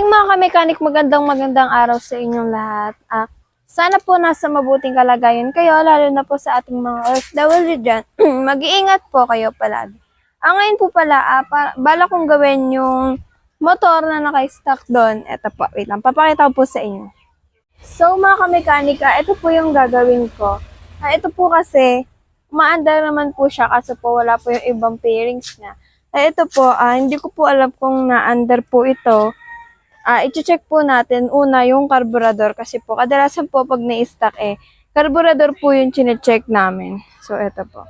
mga kamekanik, magandang araw sa inyong lahat. Sana po nasa mabuting kalagayan kayo, lalo na po sa ating mga OFW dyan. Mag-iingat po kayo palagi. Ngayon po pala, bala kong gawin yung motor na naka-stock doon. Ito po, wait lang, papakita ko po sa inyo. So mga kamekanika, ito po yung gagawin ko. Ito po kasi, umaandar naman po siya kasi po wala po yung ibang pairings niya. Ito po, hindi ko po alam kung na-under po ito. I-check po natin una yung carburetor kasi po kadalasan po pag na-stock carburetor po yung chine-check namin. So ito po.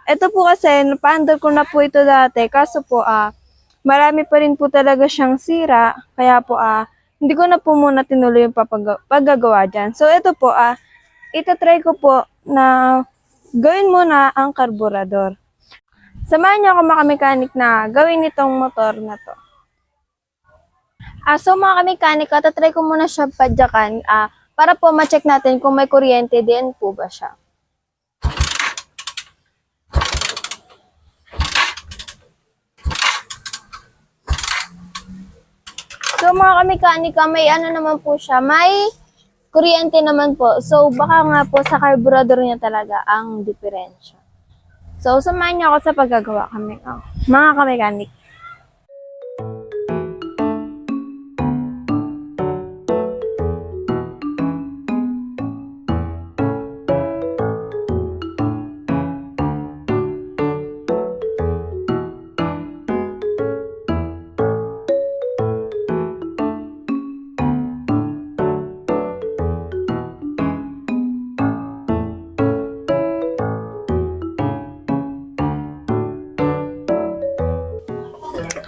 Ito po kasi napa-under ko na po ito dati kaso po marami pa rin po talaga siyang sira kaya po hindi ko na po muna tinuloy yung paggagawa dyan. So ito po itatry ko po na gawin muna ang carburetor. Samahan niyo ako mga mechanic na gawin itong motor na to. So mga kamekanika, tatry ko muna siya padyakan para po ma-check natin kung may kuryente din po ba siya. So mga kamekanika, may ano naman po siya, may kuryente naman po. So baka nga po sa carburetor niya talaga ang diferensya. So samahan niyo ako sa paggagawa mga kamekanik.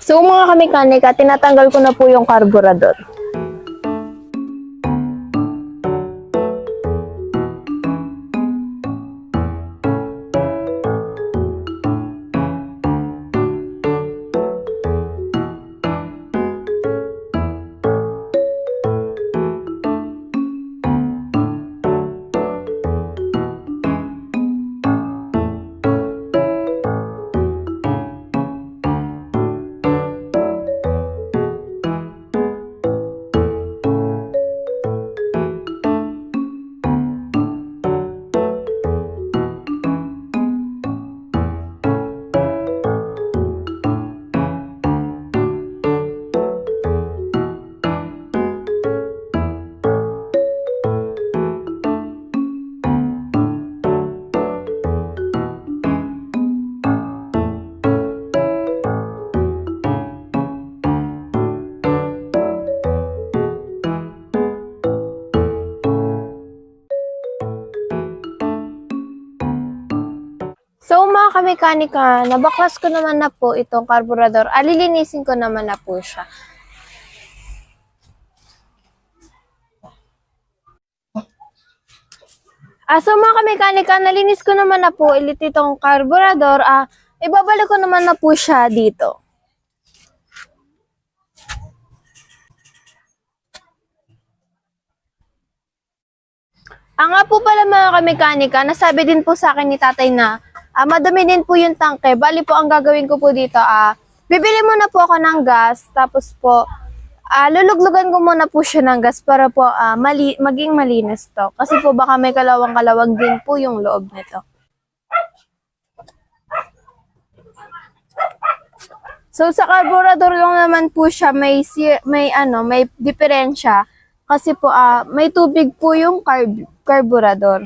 So mga kamekanika, tinatanggal ko na po yung carburetor. So mga kamekanika, nabaklas ko naman na po itong carburetor. Lilinisin ko naman na po siya. So mga kamekanika, nalinis ko naman na po ulit itong carburetor. Ibabalik ko naman na po siya dito. Nga po pala mga kamekanika, nasabi din po sa akin ni tatay na madami din po yung tangke. Bali po ang gagawin ko po dito, bibili muna po ako ng gas, tapos po luluglugan ko muna po siya ng gas para po maging malinis to. Kasi po baka may kalawang-kalawag din po yung loob nito. So sa carburetor lang naman po siya may diferensya kasi po may tubig po yung carburetor.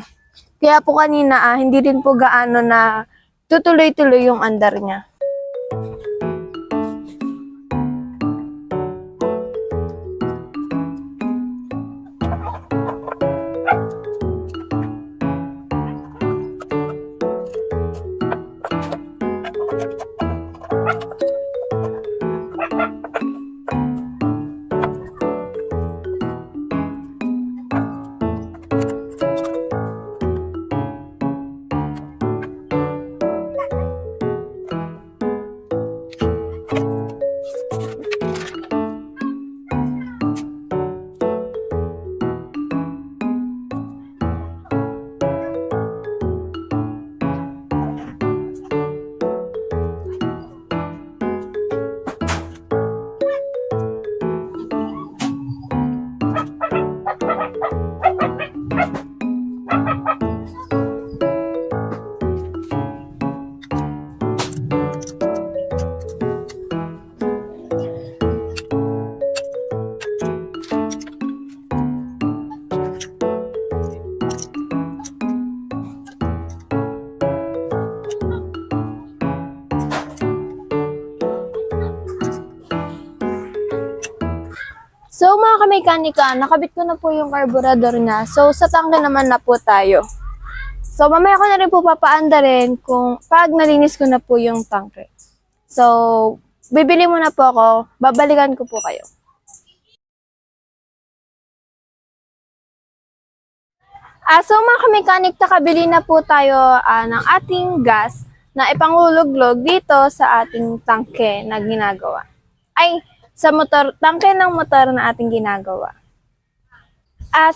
Kaya po kanina hindi din po gaano na tutuloy-tuloy yung andar niya. mga kamekanika, nakabit ko na po yung carburetor niya. So, sa tangke naman na po tayo. So, mamaya ko na rin po papaanda rin kung pag nalinis ko na po yung tangke. So, bibili muna po ako. Babalikan ko po kayo. So mga kamekanik, nakabili na po tayo ng ating gas na ipanguluglog dito sa ating tangke na ginagawa. Ay, sa motor, tangke ng motor na ating ginagawa.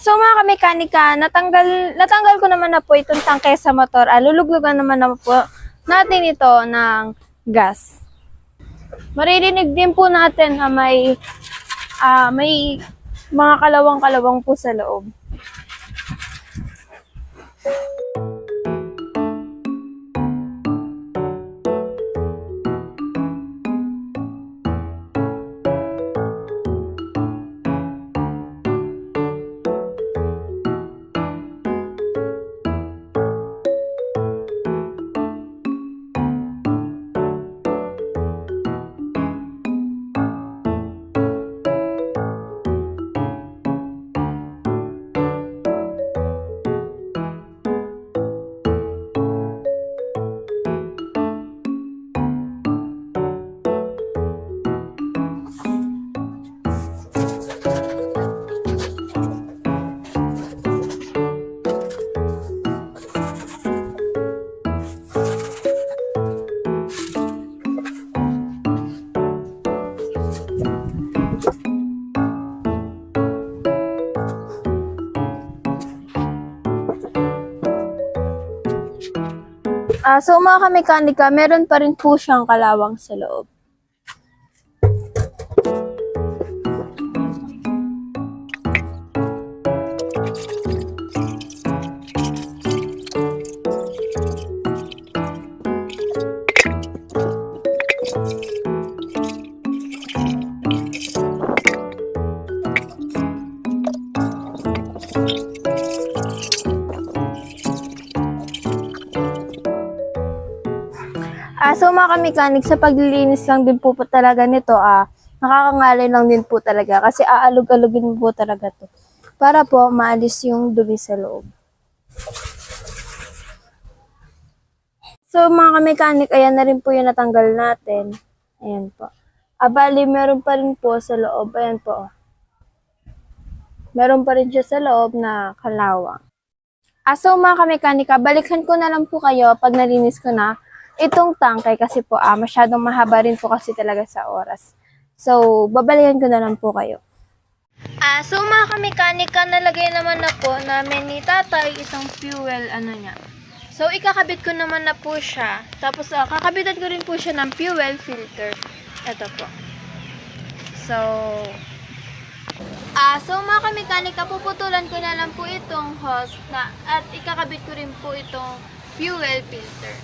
So mga kamekanika, natanggal ko naman na po itong tangke sa motor. Luluglugan naman na po natin ito ng gas. Maririnig din po natin na may mga kalawang-kalawang po sa loob. So mga kamekanika, meron pa rin po siyang kalawang sa loob. So mga kamekanik, sa paglilinis lang din po talaga nito, nakakangalay lang din po talaga kasi aalog-alogin po talaga to para po maalis yung dumi sa loob. So mga kamekanik, ayan na rin po yung natanggal natin. Ayan po. Bali, meron pa rin po sa loob. Ayan po. Meron pa rin siya sa loob na kalawang. So mga kamekanika, balikan ko na lang po kayo pag nalinis ko na itong tangke kasi po masyadong mahaba rin po kasi talaga sa oras. So, babalikan ko na lang po kayo. So mga kamekanika, nalagay naman na po namin ni tatay itong fuel niya. So, ikakabit ko naman na po siya. Tapos, kakabitan ko rin po siya ng fuel filter. Ito po. So mga kamekanika, puputulan ko na lang po itong hose at ikakabit ko rin po itong fuel filter.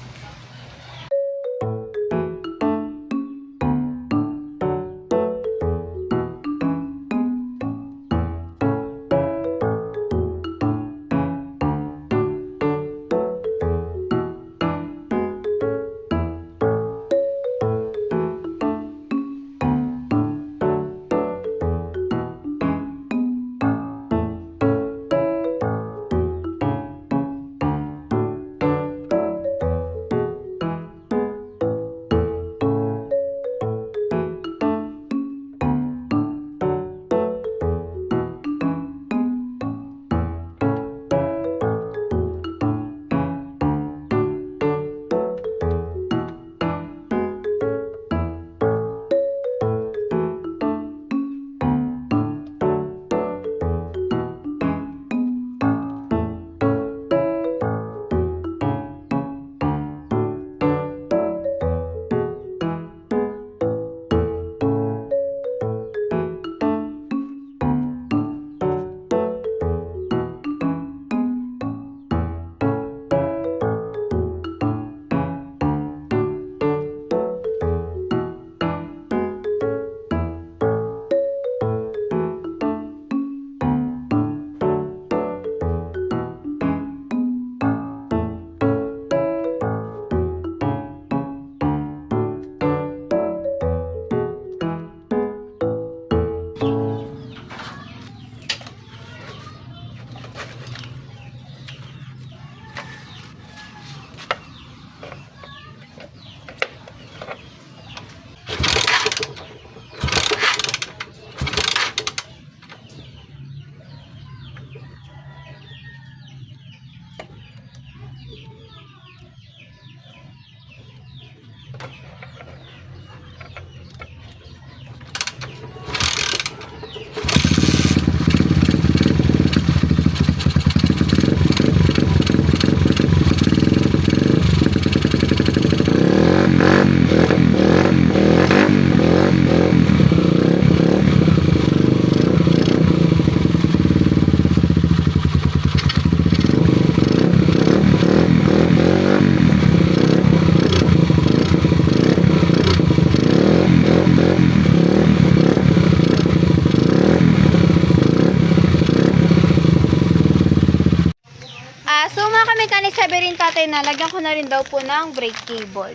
So mga kamekanik, sabi rin tatay na lagyan ko na rin daw po ng brake cable.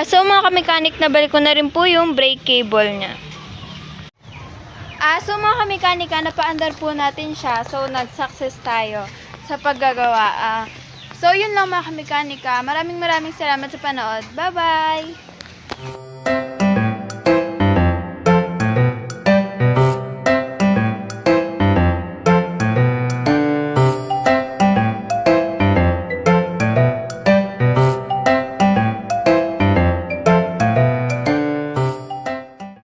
So mga kamekanik, nabalik ko na rin po yung brake cable niya. So mga kamekanik, napaandar po natin siya. So nag-success tayo sa paggagawa. So yun lang mga kamekanik. Maraming salamat sa panood. Bye-bye!